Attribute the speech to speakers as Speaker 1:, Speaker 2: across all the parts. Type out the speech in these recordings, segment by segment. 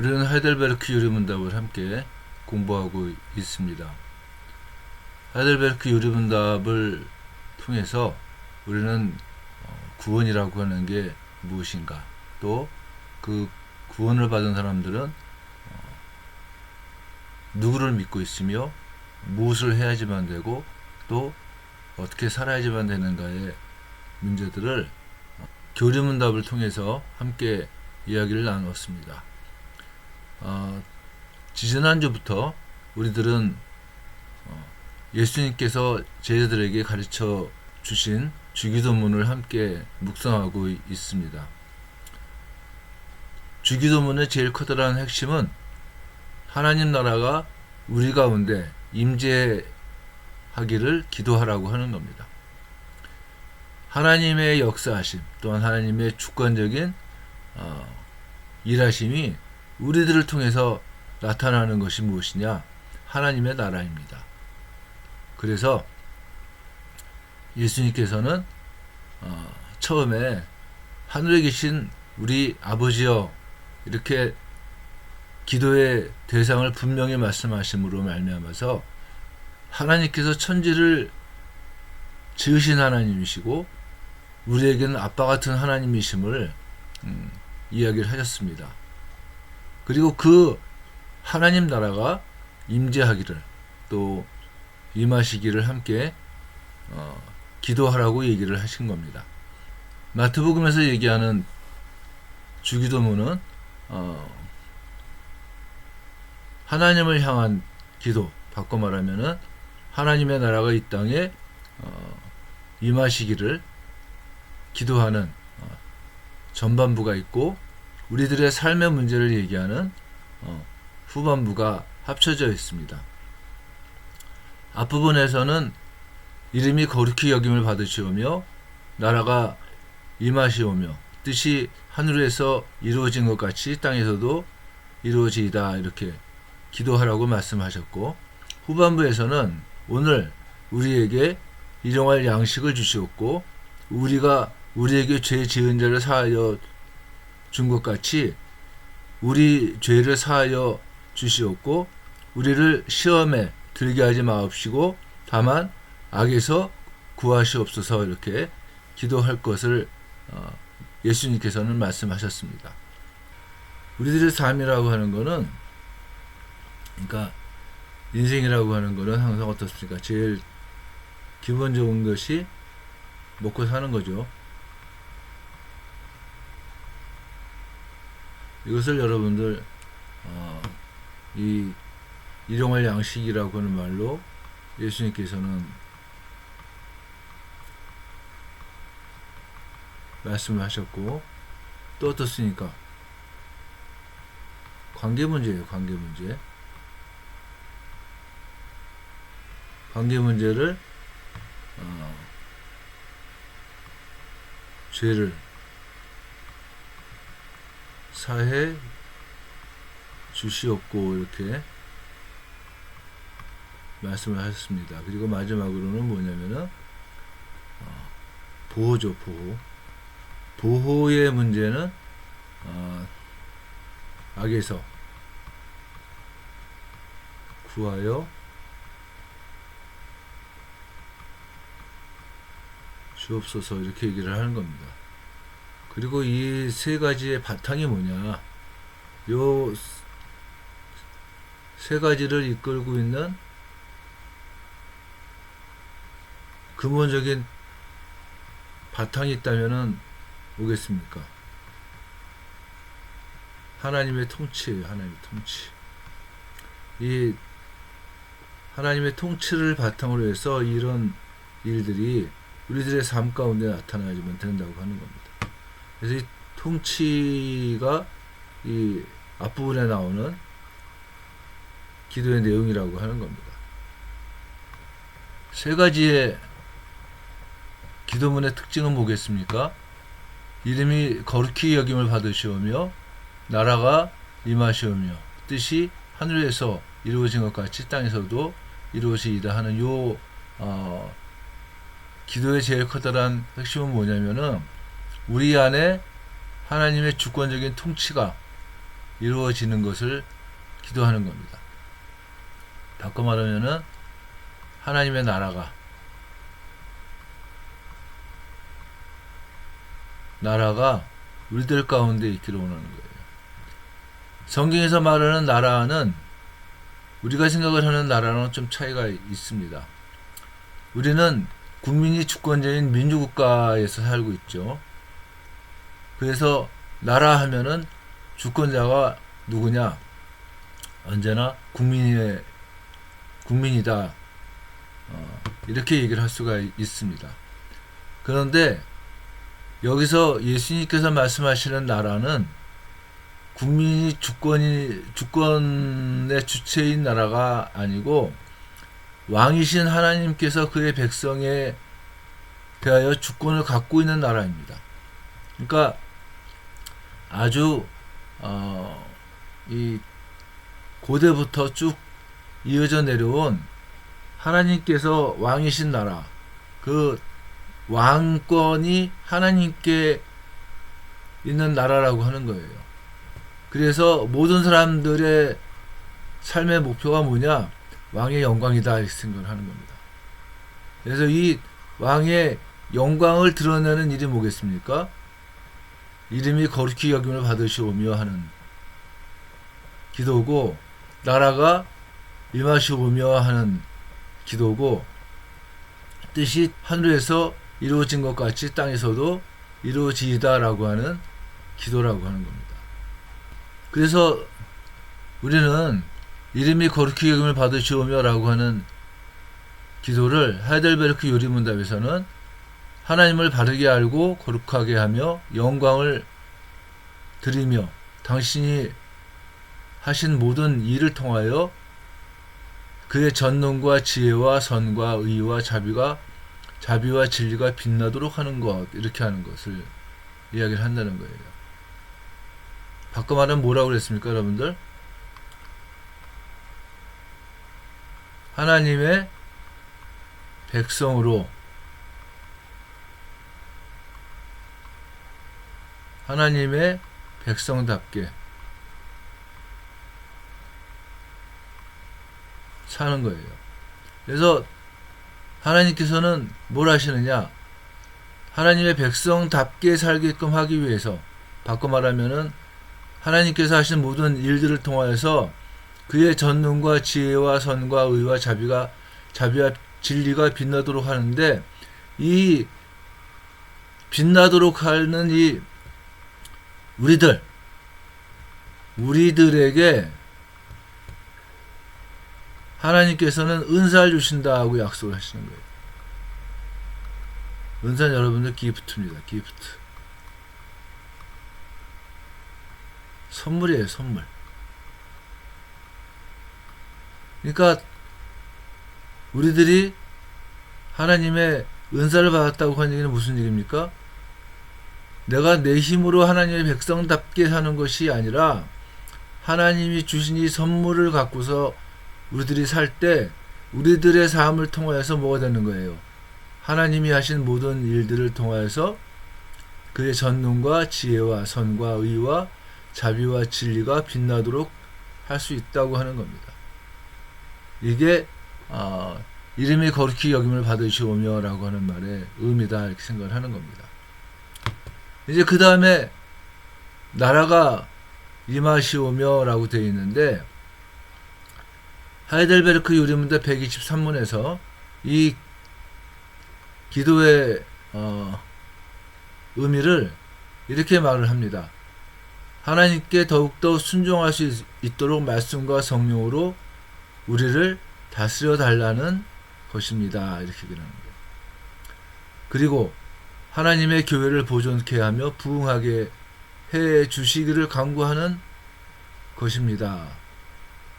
Speaker 1: 우리는 하이델베르크 유리문답을 함께 공부하고 있습니다. 하이델베르크 유리문답을 통해서 우리는 구원이라고 하는 게 무엇인가, 또 그 구원을 받은 사람들은 누구를 믿고 있으며 무엇을 해야지만 되고 또 어떻게 살아야지만 되는가의 문제들을 교리문답을 통해서 함께 이야기를 나눴습니다. 지지난주부터 우리들은 예수님께서 제자들에게 가르쳐 주신 주기도문을 함께 묵상하고 있습니다. 주기도문의 제일 커다란 핵심은 하나님 나라가 우리 가운데 임재하기를 기도하라고 하는 겁니다. 하나님의 역사하심, 또한 하나님의 주권적인 일하심이 우리들을 통해서 나타나는 것이 무엇이냐? 하나님의 나라입니다. 그래서 예수님께서는 처음에 하늘에 계신 우리 아버지여 이렇게 기도의 대상을 분명히 말씀하심으로 말미암아서 하나님께서 천지를 지으신 하나님이시고 우리에게는 아빠 같은 하나님이심을 이야기를 하셨습니다. 그리고 그 하나님 나라가 임재하기를 또 임하시기를 함께 기도하라고 얘기를 하신 겁니다. 마태복음에서 얘기하는 주기도문은 하나님을 향한 기도, 바꿔 말하면은 하나님의 나라가 이 땅에 임하시기를 기도하는 전반부가 있고 우리들의 삶의 문제를 얘기하는 후반부가 합쳐져 있습니다. 앞부분에서는 이름이 거룩히 여김을 받으시오며 나라가 임하시오며 뜻이 하늘에서 이루어진 것 같이 땅에서도 이루어지이다 이렇게 기도하라고 말씀하셨고, 후반부에서는 오늘 우리에게 일용할 양식을 주시었고 우리가 우리에게 죄 지은 자를 사하여 준 것 같이 우리 죄를 사하여 주시었고 우리를 시험에 들게 하지 마옵시고 다만 악에서 구하시옵소서 이렇게 기도할 것을 예수님께서는 말씀하셨습니다. 우리들의 삶이라고 하는 거는, 그러니까 인생이라고 하는 거는 항상 어떻습니까? 제일 기본적인 것이 먹고 사는 거죠. 이것을 여러분들 이 일용할 양식이라고 하는 말로 예수님께서는 말씀을 하셨고, 또 어떻습니까? 관계 문제예요. 관계 문제. 관계 문제를 죄를 사해 주시옵고 이렇게 말씀을 하셨습니다. 그리고 마지막으로는 뭐냐면은 보호죠. 보호의 문제는 악에서 구하여 주옵소서 이렇게 얘기를 하는 겁니다. 그리고 이 세 가지의 바탕이 뭐냐? 요 세 가지를 이끌고 있는 근본적인 바탕이 있다면은 뭐겠습니까? 하나님의 통치예요. 하나님의 통치. 이 하나님의 통치를 바탕으로 해서 이런 일들이 우리들의 삶 가운데 나타나야지만 된다고 하는 겁니다. 그래서 이 통치가 이 앞부분에 나오는 기도의 내용이라고 하는 겁니다. 세 가지의 기도문의 특징은 뭐겠습니까? 이름이 거룩히 여김을 받으시오며 나라가 임하시오며 뜻이 하늘에서 이루어진 것 같이 땅에서도 이루어지이다 하는 요 기도의 제일 커다란 핵심은 뭐냐면은 우리 안에 하나님의 주권적인 통치가 이루어지는 것을 기도하는 겁니다. 바꿔 말하면은 하나님의 나라가 우리들 가운데 있기를 원하는 거예요. 성경에서 말하는 나라는 우리가 생각을 하는 나라랑 좀 차이가 있습니다. 우리는 국민이 주권자인 민주국가에서 살고 있죠. 그래서 나라 하면은 주권자가 누구냐? 언제나 국민이다. 이렇게 얘기를 할 수가 있습니다. 그런데 여기서 예수님께서 말씀하시는 나라는 국민이 주권의 주체인 나라가 아니고 왕이신 하나님께서 그의 백성에 대하여 주권을 갖고 있는 나라입니다. 그러니까 아주 이 고대부터 쭉 이어져 내려온 하나님께서 왕이신 나라, 그 왕권이 하나님께 있는 나라라고 하는 거예요. 그래서 모든 사람들의 삶의 목표가 뭐냐? 왕의 영광이다 이렇게 생각을 하는 겁니다. 그래서 이 왕의 영광을 드러내는 일이 뭐겠습니까? 이름이 거룩히 여김을 받으시오며 하는 기도고, 나라가 임하시오며 하는 기도고, 뜻이 하늘에서 이루어진 것 같이 땅에서도 이루어지이다라고 하는 기도라고 하는 겁니다. 그래서 우리는 이름이 거룩히 여김을 받으시오며 라고 하는 기도를 하이델베르크 요리문답에서는 하나님을 바르게 알고 거룩하게 하며 영광을 드리며 당신이 하신 모든 일을 통하여 그의 전능과 지혜와 선과 의와 자비와 진리가 빛나도록 하는 것, 이렇게 하는 것을 이야기를 한다는 거예요. 바꿔 말하면 뭐라고 그랬습니까, 여러분들? 하나님의 백성으로 하나님의 백성답게 사는 거예요. 그래서 하나님께서는 뭘 하시느냐? 하나님의 백성답게 살게끔 하기 위해서, 바꿔 말하면은 하나님께서 하신 모든 일들을 통하여서 그의 전능과 지혜와 선과 의와 자비와 진리가 빛나도록 하는데, 이 빛나도록 하는 이 우리들에게 하나님께서는 은사를 주신다고 약속을 하시는 거예요. 은사는 여러분들 기프트입니다. 기프트. 선물이에요, 선물. 그러니까 우리들이 하나님의 은사를 받았다고 하는 얘기는 무슨 얘기입니까? 내가 내 힘으로 하나님의 백성답게 사는 것이 아니라 하나님이 주신 이 선물을 갖고서 우리들이 살 때 우리들의 삶을 통하여서 뭐가 되는 거예요? 하나님이 하신 모든 일들을 통하여서 그의 전능과 지혜와 선과 의와 자비와 진리가 빛나도록 할 수 있다고 하는 겁니다. 이게 이름이 거룩히 여김을 받으시오며 라고 하는 말의 의미다 이렇게 생각을 하는 겁니다. 이제 그 다음에 나라가 임하시오며 라고 되어 있는데, 하이델베르크 요리문답 123문에서 이 기도의 의미를 이렇게 말을 합니다. 하나님께 더욱더 순종할 수 있도록 말씀과 성령으로 우리를 다스려 달라는 것입니다. 이렇게 얘기하는 거예요. 그리고 하나님의 교회를 보존케 하며 부흥하게 해 주시기를 간구하는 것입니다.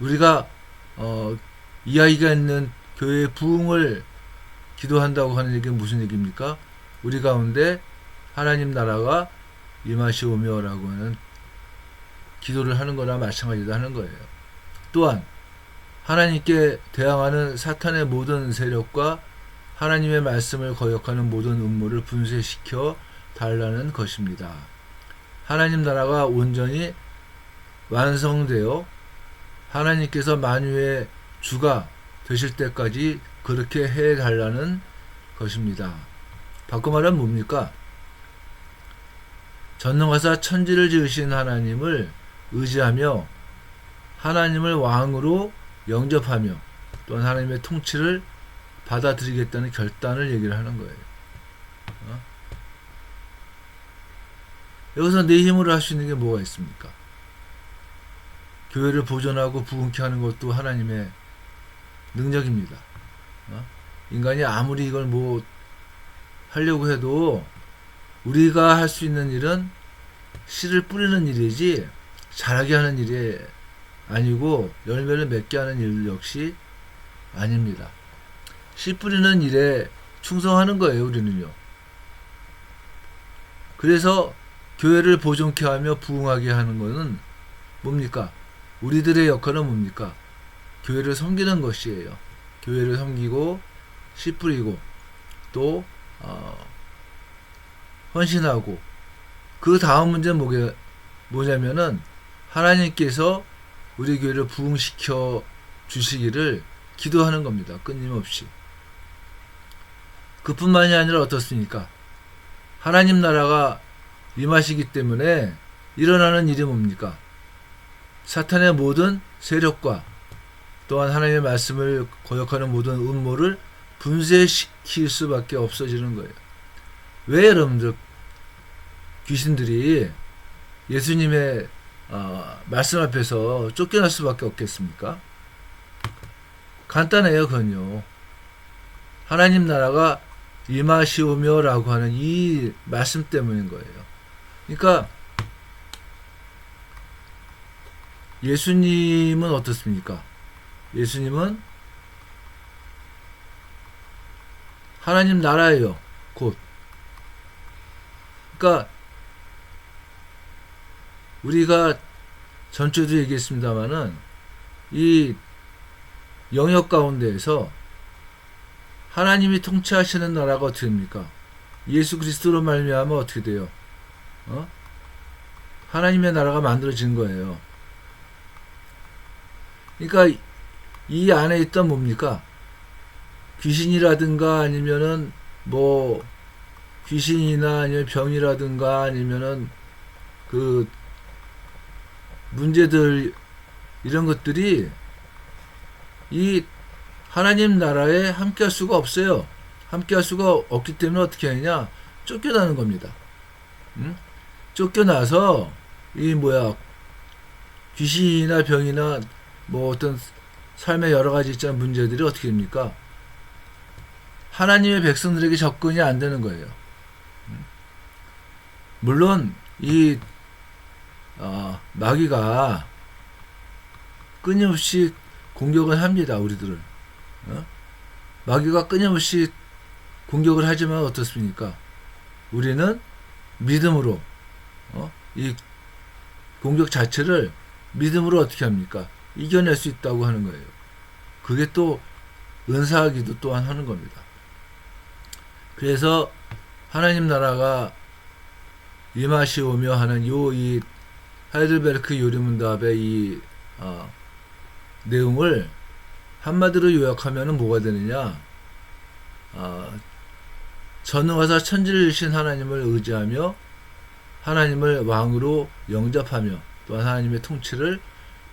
Speaker 1: 우리가 이야기가 있는 교회의 부흥을 기도한다고 하는 얘기는 무슨 얘기입니까? 우리 가운데 하나님 나라가 임하시오며 라고 하는 기도를 하는 거나 마찬가지다 하는 거예요. 또한 하나님께 대항하는 사탄의 모든 세력과 하나님의 말씀을 거역하는 모든 음모를 분쇄시켜 달라는 것입니다. 하나님 나라가 온전히 완성되어 하나님께서 만유의 주가 되실 때까지 그렇게 해달라는 것입니다. 바꿔 말하면 뭡니까? 전능하사 천지를 지으신 하나님을 의지하며 하나님을 왕으로 영접하며 또한 하나님의 통치를 받아들이겠다는 결단을 얘기를 하는 거예요. 여기서 내 힘으로 할 수 있는 게 뭐가 있습니까? 교회를 보존하고 부흥케 하는 것도 하나님의 능력입니다. 인간이 아무리 이걸 뭐 하려고 해도 우리가 할 수 있는 일은 씨를 뿌리는 일이지 자라게 하는 일이 아니고 열매를 맺게 하는 일 역시 아닙니다. 씨 뿌리는 일에 충성하는 거예요, 우리는요. 그래서 교회를 보존케 하며 부흥하게 하는 것은 뭡니까? 우리들의 역할은 뭡니까? 교회를 섬기는 것이에요. 교회를 섬기고 씨 뿌리고 또 헌신하고 그 다음 문제는 뭐냐면은 하나님께서 우리 교회를 부흥시켜 주시기를 기도하는 겁니다. 끊임없이. 그뿐만이 아니라 어떻습니까? 하나님 나라가 임하시기 때문에 일어나는 일이 뭡니까? 사탄의 모든 세력과 또한 하나님의 말씀을 거역하는 모든 음모를 분쇄시킬 수밖에 없어지는 거예요. 왜 여러분들 귀신들이 예수님의 말씀 앞에서 쫓겨날 수밖에 없겠습니까? 간단해요, 그건요. 하나님 나라가 임하시오며 라고 하는 이 말씀 때문인 거예요. 그러니까 예수님은 어떻습니까? 예수님은 하나님 나라예요. 곧. 그러니까 우리가 전주에도 얘기했습니다마는 이 영역 가운데에서 하나님이 통치하시는 나라가 어떻게 됩니까? 예수 그리스도로 말미암아 어떻게 돼요? 하나님의 나라가 만들어진 거예요. 그러니까 이 안에 있던 뭡니까? 귀신이라든가 아니면은 뭐 귀신이나 아니면 병이라든가 아니면은 그 문제들 이런 것들이 이 하나님 나라에 함께 할 수가 없어요. 함께 할 수가 없기 때문에 어떻게 하느냐? 쫓겨나는 겁니다. 쫓겨나서 이 귀신이나 병이나 뭐 어떤 삶의 여러 가지 있잖아 문제들이 어떻게 됩니까? 하나님의 백성들에게 접근이 안 되는 거예요. 물론 이 마귀가 끊임없이 공격을 합니다. 우리들을. 마귀가 끊임없이 공격을 하지만 어떻습니까? 우리는 믿음으로 이 공격 자체를 믿음으로 어떻게 합니까? 이겨낼 수 있다고 하는 거예요. 그게 또 은사하기도 또한 하는 겁니다. 그래서 하나님 나라가 임하시오며 하는 이 하이델베르크 요리문답의 이 내용을 한마디로 요약하면 뭐가 되느냐? 전능하사 천지를 신 하나님을 의지하며 하나님을 왕으로 영접하며 또한 하나님의 통치를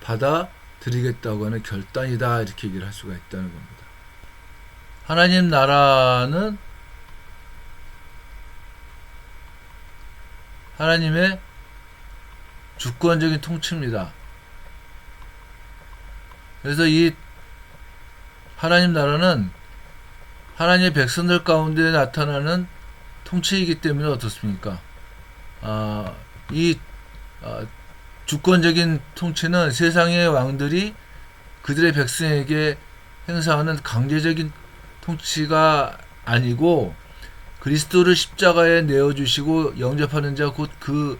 Speaker 1: 받아들이겠다고 하는 결단이다, 이렇게 얘기를 할 수가 있다는 겁니다. 하나님 나라는 하나님의 주권적인 통치입니다. 그래서 이 하나님 나라는 하나님의 백성들 가운데 나타나는 통치이기 때문에 어떻습니까? 주권적인 통치는 세상의 왕들이 그들의 백성에게 행사하는 강제적인 통치가 아니고 그리스도를 십자가에 내어주시고 영접하는 자, 곧 그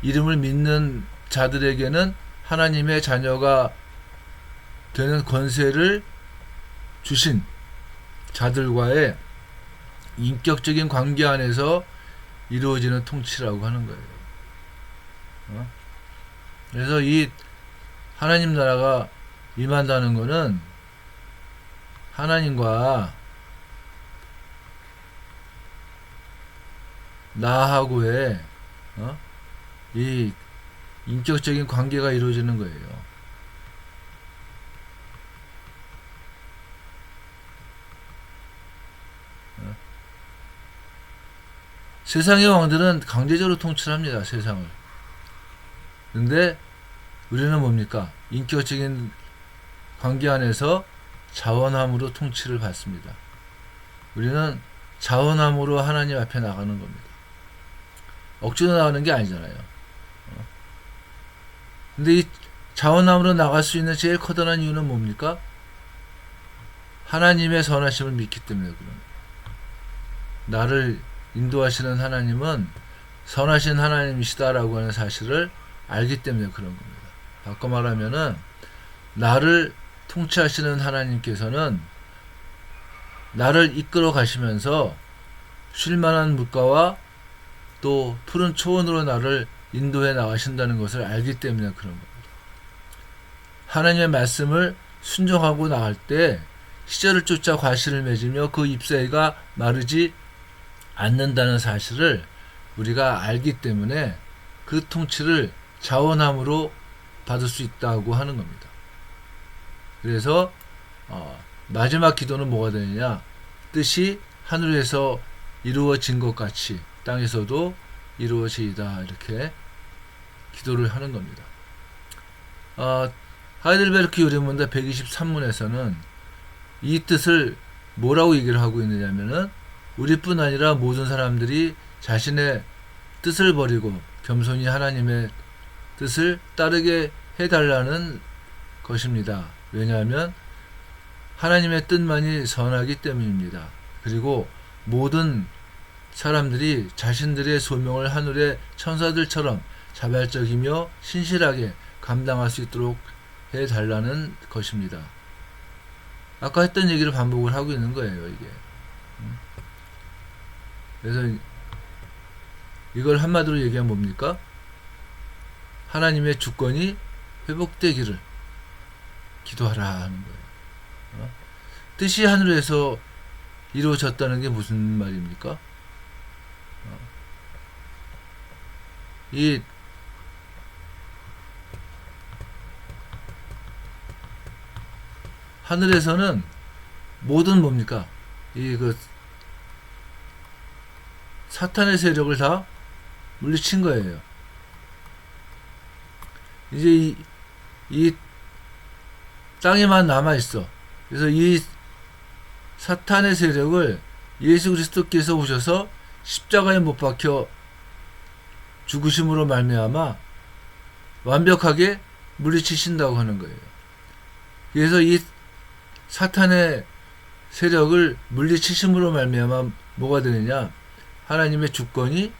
Speaker 1: 이름을 믿는 자들에게는 하나님의 자녀가 되는 권세를 주신 자들과의 인격적인 관계 안에서 이루어지는 통치라고 하는 거예요. 그래서 이 하나님 나라가 임한다는 것은 하나님과 나하고의 이 인격적인 관계가 이루어지는 거예요. 세상의 왕들은 강제적으로 통치합니다. 세상을. 근데 우리는 뭡니까? 인격적인 관계 안에서 자원함으로 통치를 받습니다. 우리는 자원함으로 하나님 앞에 나가는 겁니다. 억지로 나가는 게 아니잖아요. 근데 이 자원함으로 나갈 수 있는 제일 커다란 이유는 뭡니까? 하나님의 선하심을 믿기 때문에 그런. 나를 인도하시는 하나님은 선하신 하나님이시다라고 하는 사실을 알기 때문에 그런 겁니다. 바꿔 말하면은 나를 통치하시는 하나님께서는 나를 이끌어 가시면서 쉴만한 물가와 또 푸른 초원으로 나를 인도해 나가신다는 것을 알기 때문에 그런 겁니다. 하나님의 말씀을 순종하고 나갈 때 시절을 쫓아 과실을 맺으며 그 잎사귀가 마르지 않는다는 사실을 우리가 알기 때문에 그 통치를 자원함으로 받을 수 있다고 하는 겁니다. 그래서 마지막 기도는 뭐가 되느냐? 뜻이 하늘에서 이루어진 것 같이 땅에서도 이루어지이다, 이렇게 기도를 하는 겁니다. 하이델베르크 요리문답 123문에서는 이 뜻을 뭐라고 얘기를 하고 있느냐면은 우리뿐 아니라 모든 사람들이 자신의 뜻을 버리고 겸손히 하나님의 뜻을 따르게 해달라는 것입니다. 왜냐하면 하나님의 뜻만이 선하기 때문입니다. 그리고 모든 사람들이 자신들의 소명을 하늘의 천사들처럼 자발적이며 신실하게 감당할 수 있도록 해달라는 것입니다. 아까 했던 얘기를 반복을 하고 있는 거예요, 이게. 그래서 이걸 한마디로 얘기하면 뭡니까? 하나님의 주권이 회복되기를 기도하라 하는 거예요. 뜻이 하늘에서 이루어졌다는 게 무슨 말입니까? 이 하늘에서는 모든 뭡니까? 사탄의 세력을 다 물리친 거예요. 이제 이 땅에만 남아 있어. 그래서 이 사탄의 세력을 예수 그리스도께서 오셔서 십자가에 못 박혀 죽으심으로 말미암아 완벽하게 물리치신다고 하는 거예요. 그래서 이 사탄의 세력을 물리치심으로 말미암아 뭐가 되느냐? 하나님의 주권이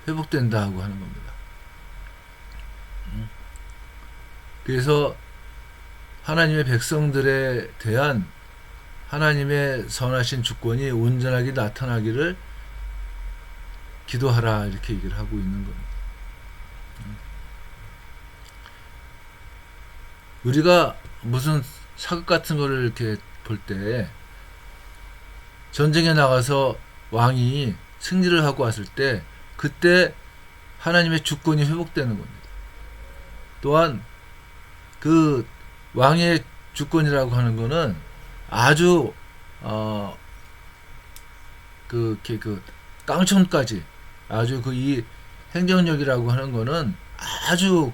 Speaker 1: 회복된다고 하는 겁니다. 그래서 하나님의 백성들에 대한 하나님의 선하신 주권이 온전하게 나타나기를 기도하라, 이렇게 얘기를 하고 있는 겁니다. 우리가 무슨 사극 같은 거를 이렇게 볼 때 전쟁에 나가서 왕이 승리를 하고 왔을 때 그때 하나님의 주권이 회복되는 겁니다. 또한 그 왕의 주권이라고 하는 거는 아주 그 깡촌까지 아주 이 행정력이라고 하는 거는 아주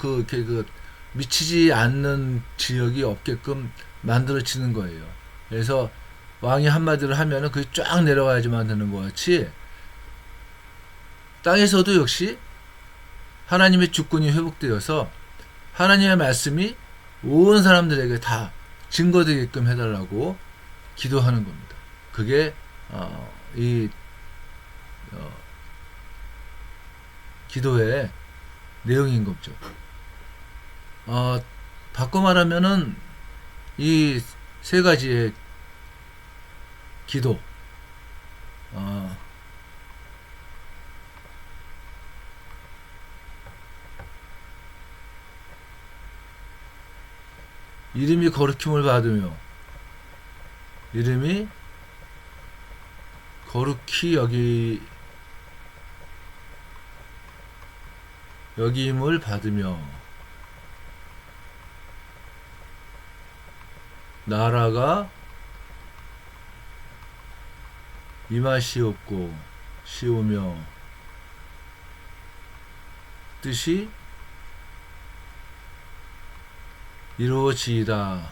Speaker 1: 미치지 않는 지역이 없게끔 만들어지는 거예요. 그래서 왕이 한마디를 하면은 그게 쫙 내려가야지만 되는 것 같이 땅에서도 역시 하나님의 주권이 회복되어서 하나님의 말씀이 온 사람들에게 다 증거되게끔 해달라고 기도하는 겁니다. 그게 기도의 내용인 거죠. 바꿔 말하면은 이 세 가지의 기도, 이름이 거룩힘을 받으며 이름이 거룩히 여김을 받으며 나라가 임하시옵고 시오며 뜻이 이루어지이다.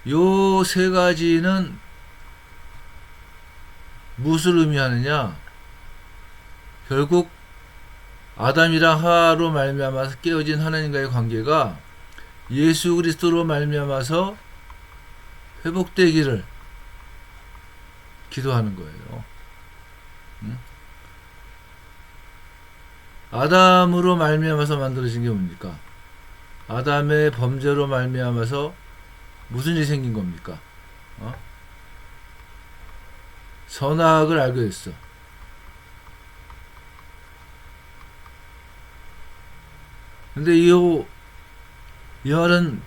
Speaker 1: 요 세 가지는 무엇을 의미하느냐? 결국 아담이랑 하와로 말미암아서 깨어진 하나님과의 관계가 예수 그리스도로 말미암아서 회복되기를 기도하는 거예요. 아담으로 말미암아서 만들어진 게 뭡니까? 아담의 범죄로 말미암아서 무슨 일이 생긴 겁니까? 선악을 알게 됐어. 근데 이 말은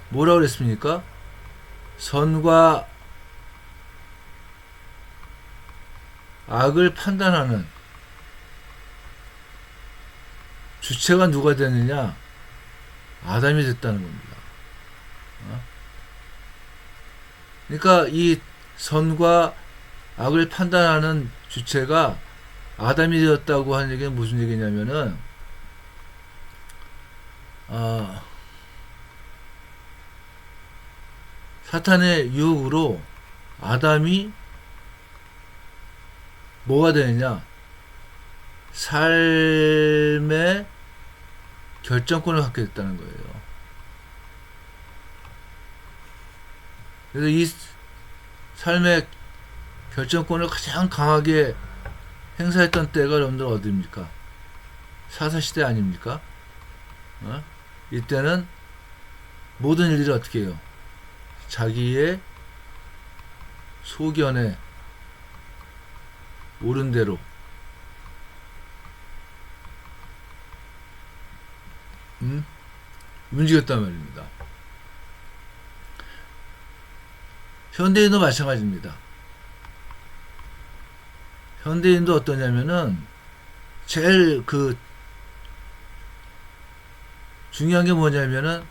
Speaker 1: 뭐라고 그랬습니까? 선과 악을 판단하는 주체가 누가 되느냐? 아담이 됐다는 겁니다. 그러니까 이 선과 악을 판단하는 주체가 아담이 되었다고 하는 얘기는 무슨 얘기냐면은 사탄의 유혹으로 아담이 뭐가 되느냐? 삶의 결정권을 갖게 됐다는 거예요. 그래서 이 삶의 결정권을 가장 강하게 행사했던 때가 여러분들 어디입니까? 사사시대 아닙니까? 이때는 모든 일들이 어떻게 해요? 자기의 소견에 옳은 대로 움직였단 말입니다. 현대인도 마찬가지입니다. 현대인도 어떠냐면은 제일 중요한 게 뭐냐면은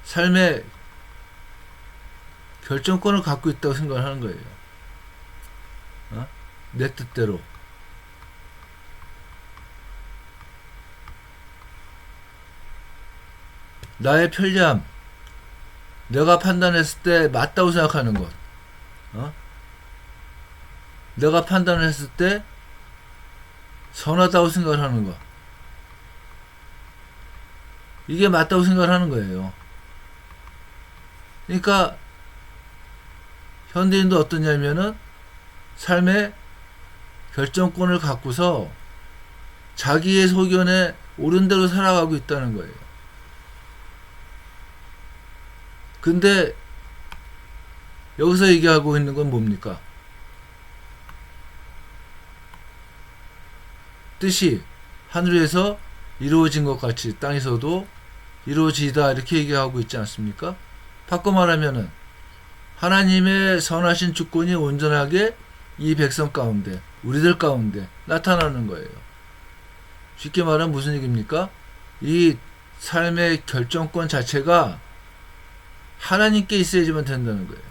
Speaker 1: 삶의 결정권을 갖고 있다고 생각을 하는 거예요. 내 뜻대로. 나의 편리함, 내가 판단했을 때 맞다고 생각하는 것, 내가 판단했을 때 선하다고 생각을 하는 것, 이게 맞다고 생각을 하는 거예요. 그러니까 현대인도 어떠냐면은 삶의 결정권을 갖고서 자기의 소견에 옳은 대로 살아가고 있다는 거예요. 근데 여기서 얘기하고 있는 건 뭡니까? 뜻이 하늘에서 이루어진 것 같이 땅에서도 이루어지다 이렇게 얘기하고 있지 않습니까? 바꿔 말하면은 하나님의 선하신 주권이 온전하게 이 백성 가운데, 우리들 가운데 나타나는 거예요. 쉽게 말하면 무슨 얘기입니까? 이 삶의 결정권 자체가 하나님께 있어야지만 된다는 거예요.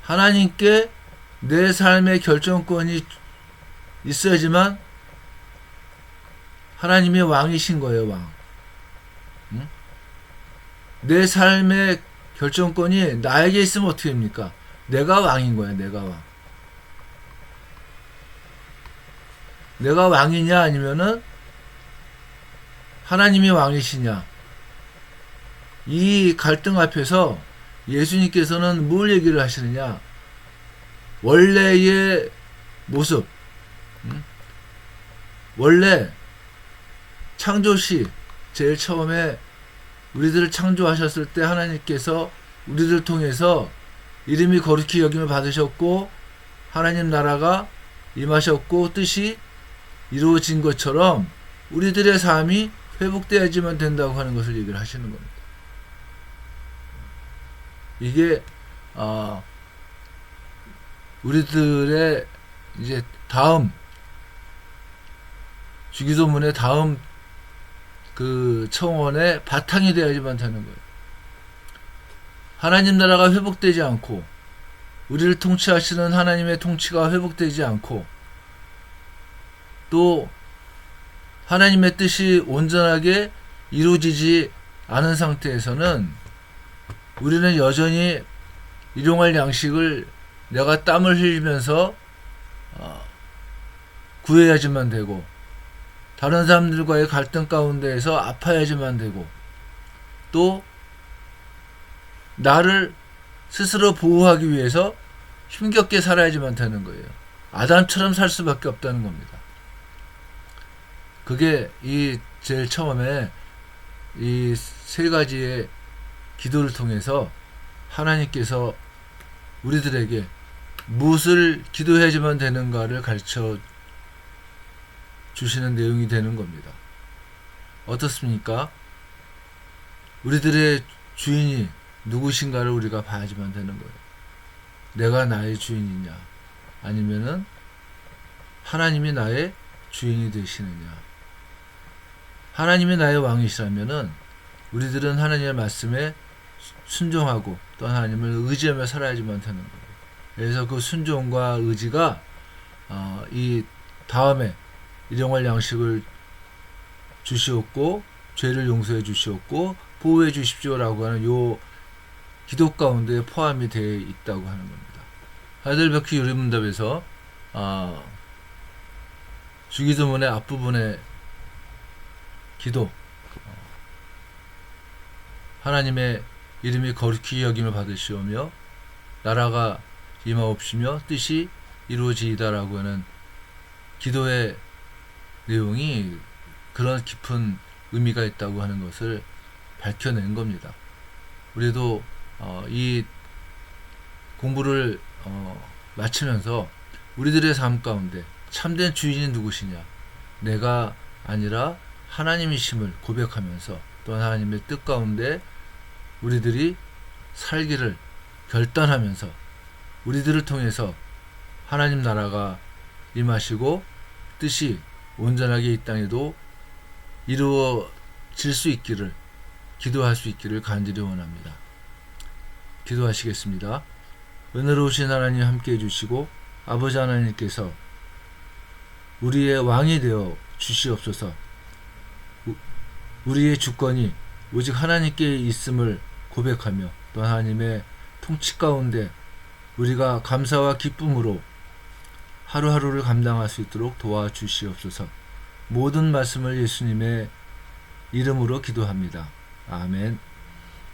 Speaker 1: 하나님께 내 삶의 결정권이 있어야지만 하나님의 왕이신 거예요, 왕. 내 삶의 결정권이 나에게 있으면 어떻게 됩니까? 내가 왕인 거야, 내가 왕. 내가 왕이냐 아니면은 하나님이 왕이시냐. 이 갈등 앞에서 예수님께서는 뭘 얘기를 하시느냐. 원래의 모습, 원래 창조시 제일 처음에 우리들을 창조하셨을 때 하나님께서 우리들을 통해서 이름이 거룩히 여김을 받으셨고 하나님 나라가 임하셨고 뜻이 이루어진 것처럼 우리들의 삶이 회복되어야지만 된다고 하는 것을 얘기를 하시는 겁니다. 이게 우리들의 이제 다음 주기도문의 다음 그 청원의 바탕이 되어야지만 되는 거예요. 하나님 나라가 회복되지 않고 우리를 통치하시는 하나님의 통치가 회복되지 않고 또 하나님의 뜻이 온전하게 이루어지지 않은 상태에서는 우리는 여전히 일용할 양식을 내가 땀을 흘리면서 구해야지만 되고 다른 사람들과의 갈등 가운데에서 아파야지만 되고 또 나를 스스로 보호하기 위해서 힘겹게 살아야지만 되는 거예요. 아담처럼 살 수밖에 없다는 겁니다. 그게 이 제일 처음에 이 세 가지의 기도를 통해서 하나님께서 우리들에게 무엇을 기도해야지만 되는가를 가르쳐 주시는 내용이 되는 겁니다. 어떻습니까? 우리들의 주인이 누구신가를 우리가 봐야지만 되는 거예요. 내가 나의 주인이냐 아니면은 하나님이 나의 주인이 되시느냐. 하나님이 나의 왕이시라면은 우리들은 하나님의 말씀에 순종하고 또 하나님을 의지하며 살아야지만 되는 거예요. 그래서 그 순종과 의지가 이 다음에 일용할 양식을 주시옵고 죄를 용서해 주시옵고 보호해 주십시오라고 하는 요 기도 가운데 포함이 되어 있다고 하는 겁니다. 하이델베르크 요리문답에서 주기도문의 앞부분의 기도 하나님의 이름이 거룩히 여김을 받으시오며 나라가 임하옵시며 뜻이 이루어지이다라고 하는 기도의 내용이 그런 깊은 의미가 있다고 하는 것을 밝혀낸 겁니다. 우리도 이 공부를 마치면서 우리들의 삶 가운데 참된 주인이 누구시냐, 내가 아니라 하나님이심을 고백하면서 또 하나님의 뜻 가운데 우리들이 살기를 결단하면서 우리들을 통해서 하나님 나라가 임하시고 뜻이 온전하게 이 땅에도 이루어질 수 있기를 기도할 수 있기를 간절히 원합니다. 기도하시겠습니다. 은혜로우신 하나님 함께 해주시고 아버지 하나님께서 우리의 왕이 되어 주시옵소서. 우리의 주권이 오직 하나님께 있음을 고백하며 또 하나님의 통치 가운데 우리가 감사와 기쁨으로 하루하루를 감당할 수 있도록 도와주시옵소서. 모든 말씀을 예수님의 이름으로 기도합니다. 아멘.